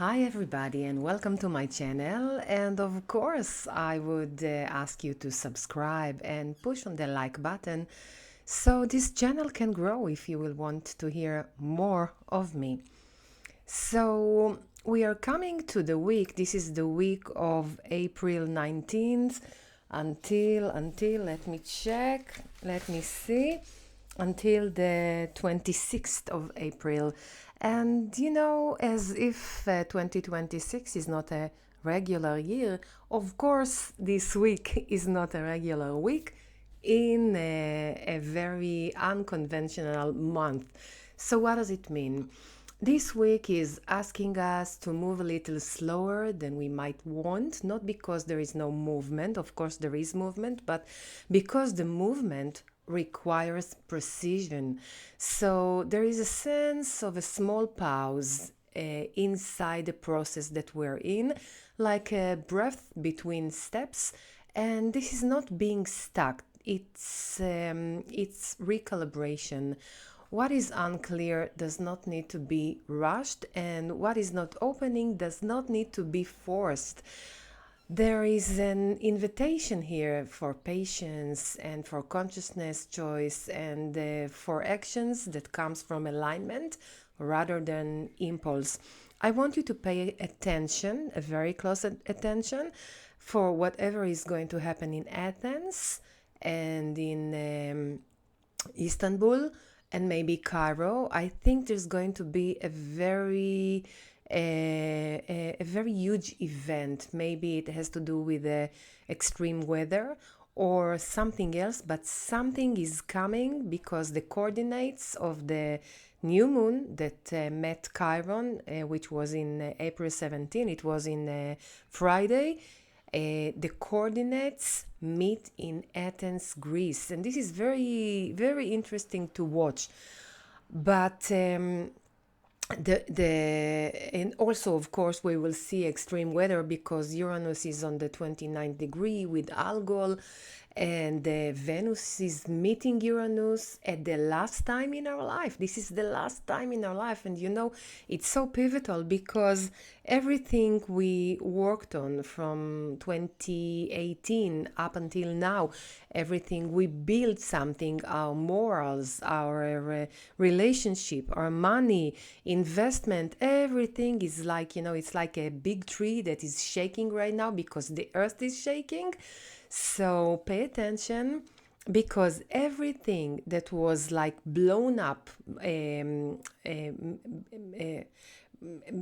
Hi everybody and welcome to my channel, and of course I would ask you to subscribe and push on the like button so this channel can grow if you will want to hear more of me. So we are coming to the week, this is the week of April 19th until let me check, let me see, until the 26th of April. And as if 2026 is not a regular year, of course, this week is not a regular week in a very unconventional month. So, what does it mean? This week is asking us to move a little slower than we might want, not because there is no movement, of course, there is movement, but because the movement requires precision. So there is a sense of a small pause inside the process that we're in, like a breath between steps, and this is not being stuck. It's recalibration. What is unclear does not need to be rushed, and what is not opening does not need to be forced. There is an invitation here for patience and for consciousness choice and for actions that comes from alignment rather than impulse. I want you to pay attention, a very close attention, for whatever is going to happen in Athens and in Istanbul and maybe Cairo. I think there's going to be a very huge event. Maybe it has to do with extreme weather or something else, but something is coming because the coordinates of the new moon that met Chiron, which was in April 17, it was in Friday. The coordinates meet in Athens, Greece, and this is very, very interesting to watch. But and also, of course, we will see extreme weather because Uranus is on the 29th degree with Algol, and Venus is meeting Uranus at the last time in our life. This is the last time in our life, and it's so pivotal because everything we worked on from 2018 up until now, everything we built something, our morals, our relationship, our money, investment, everything is like, it's like a big tree that is shaking right now because the earth is shaking. So pay attention because everything that was like blown up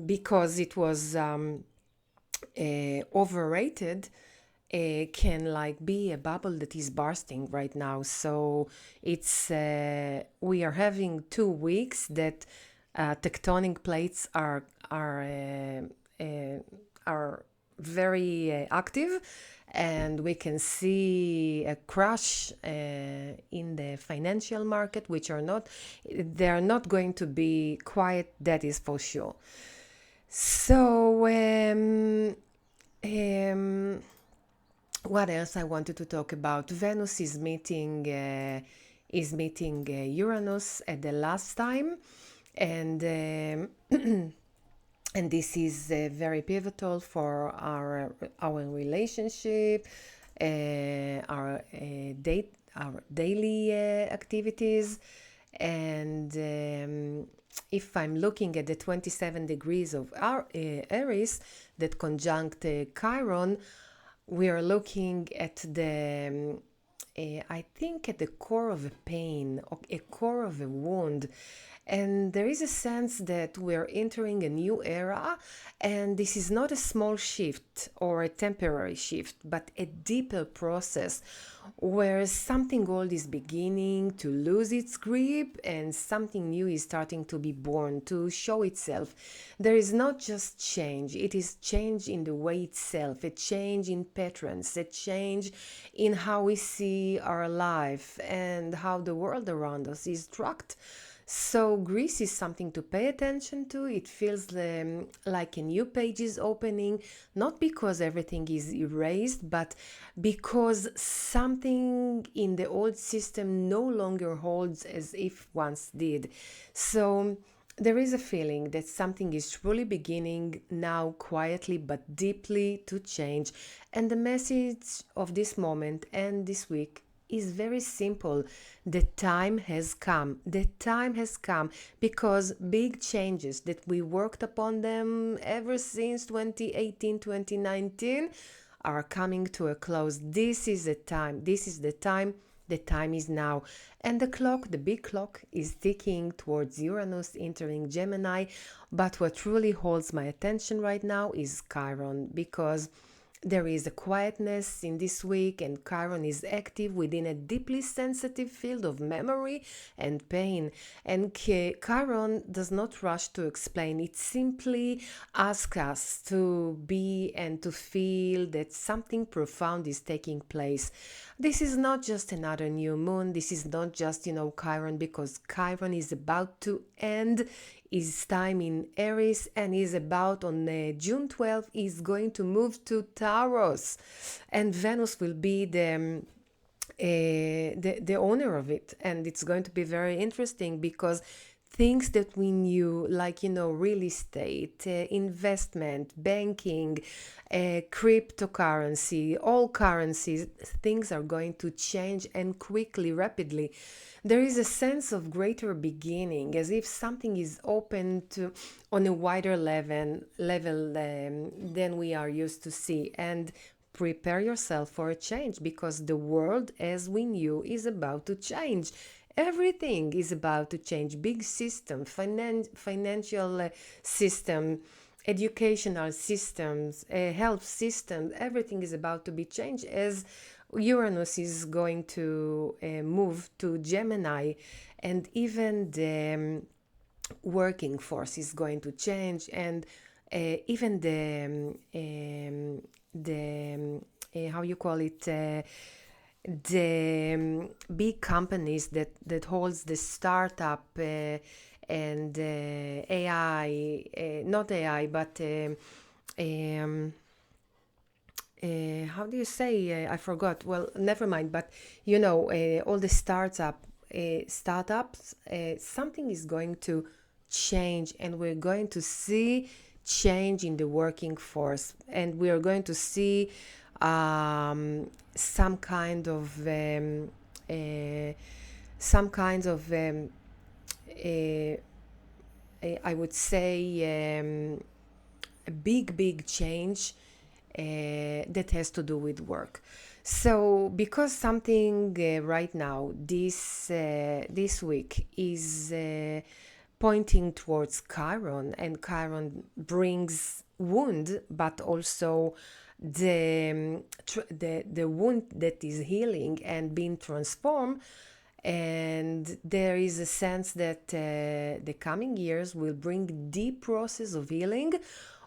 because it was overrated can like be a bubble that is bursting right now. So it's we are having 2 weeks that tectonic plates are very active, and we can see a crash in the financial market, which they're not going to be quiet, that is for sure. So what else I wanted to talk about? Venus is meeting Uranus at the last time, and and this is very pivotal for our relationship, our daily activities, and if I'm looking at the 27 degrees of our Aries that conjunct Chiron, we are looking at I think at the core of a pain, a core of a wound. And there is a sense that we're entering a new era, and this is not a small shift or a temporary shift, but a deeper process where something old is beginning to lose its grip and something new is starting to be born, to show itself. There is not just change, it is change in the way itself, a change in patterns, a change in how we see our life and how the world around us is structured. So Greece is something to pay attention to. It feels like a new page is opening, not because everything is erased, but because something in the old system no longer holds as if once did. So there is a feeling that something is truly beginning now, quietly but deeply, to change. And the message of this moment and this week is very simple. The time has come. The time has come, because big changes that we worked upon them ever since 2018, 2019 are coming to a close. This is the time. This is the time. The time is now. And the clock, the big clock, is ticking towards Uranus entering Gemini. But what truly holds my attention right now is Chiron, because there is a quietness in this week, and Chiron is active within a deeply sensitive field of memory and pain. And Chiron does not rush to explain, it simply asks us to be and to feel that something profound is taking place. This is not just another new moon, this is not just, Chiron, because Chiron is about to end his time in Aries, and is about on June 12th is going to move to Taurus, and Venus will be the owner of it. And it's going to be very interesting, because things that we knew, like real estate, investment, banking, cryptocurrency, all currencies, things are going to change, and quickly, rapidly. There is a sense of greater beginning, as if something is open to on a wider level than we are used to see. And prepare yourself for a change, because the world as we knew is about to change. Everything is about to change. Big system, financial system, educational systems, health systems, everything is about to be changed, as Uranus is going to move to Gemini, and even the working force is going to change, and even the how you call it, the big companies that holds the startup and AI, not AI, but how do you say? I forgot. Well, never mind. But all the startups, something is going to change, and we're going to see change in the working force, and we are going to see some kind of I would say a big change that has to do with work. So, because something right now, this week, is pointing towards Chiron, and Chiron brings wound, but also the wound that is healing and being transformed. And there is a sense that the coming years will bring deep process of healing,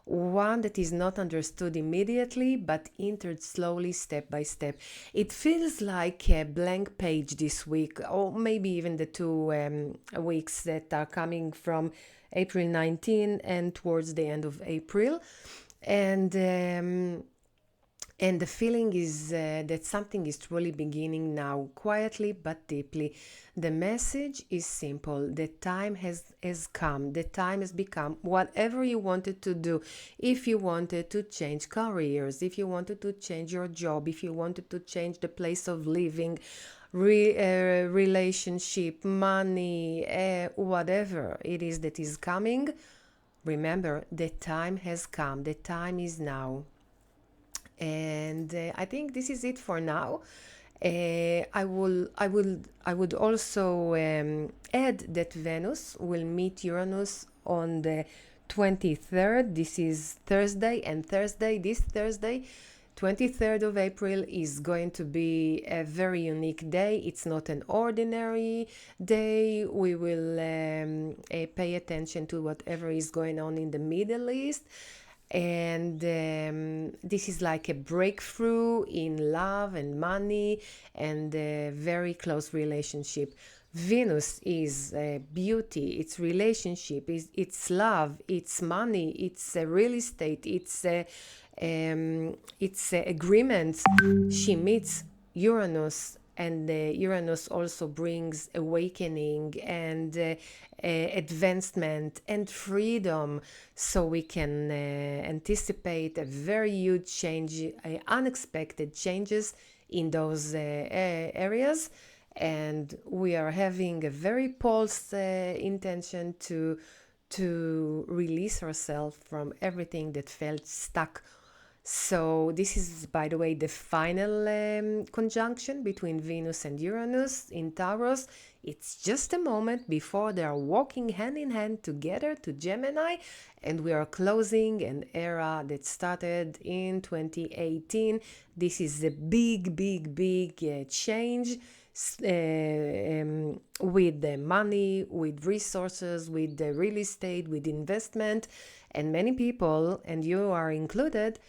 one that is not understood immediately but entered slowly, step by step. It feels like a blank page this week, or maybe even the 2 weeks that are coming from April 19 and towards the end of April. And the feeling is that something is truly beginning now, quietly but deeply. The message is simple. The time has come. The time has become. Whatever you wanted to do, if you wanted to change careers, if you wanted to change your job, if you wanted to change the place of living, relationship, money, whatever it is that is coming, remember, the time has come. The time is now. And I think this is it for now. I would also add that Venus will meet Uranus on the 23rd. This is Thursday, and this Thursday, 23rd of April, is going to be a very unique day. It's not an ordinary day. We will pay attention to whatever is going on in the Middle East. And this is like a breakthrough in love and money and a very close relationship. Venus is beauty, it's relationship, it's love, it's money, it's real estate, it's agreements. She meets Uranus and Uranus also brings awakening and advancement and freedom, so we can anticipate a very huge change, unexpected changes in those areas. And we are having a very pulse intention to release ourselves from everything that felt stuck. So this is, by the way, the final conjunction between Venus and Uranus in Taurus. It's just a moment before they are walking hand in hand together to Gemini, and we are closing an era that started in 2018. This is a big, big, big change with the money, with resources, with the real estate, with investment. And many people, and you are included,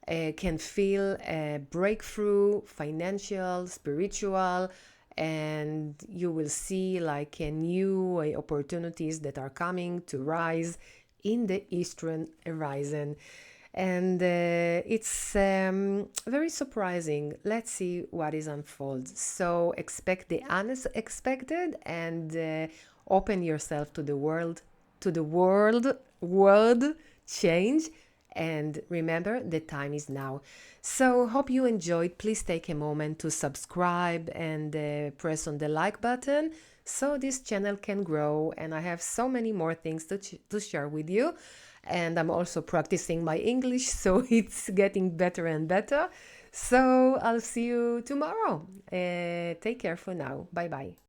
can feel a breakthrough, financial, spiritual, and you will see like a new opportunities that are coming to rise in the eastern horizon. And it's very surprising. Let's see what is unfolds. So expect the unexpected, and open yourself to the world change. And remember, the time is now. So hope you enjoyed. Please take a moment to subscribe and press on the like button, so this channel can grow. And I have so many more things to share with you. And I'm also practicing my English, so it's getting better and better. So I'll see you tomorrow. Take care for now. Bye bye.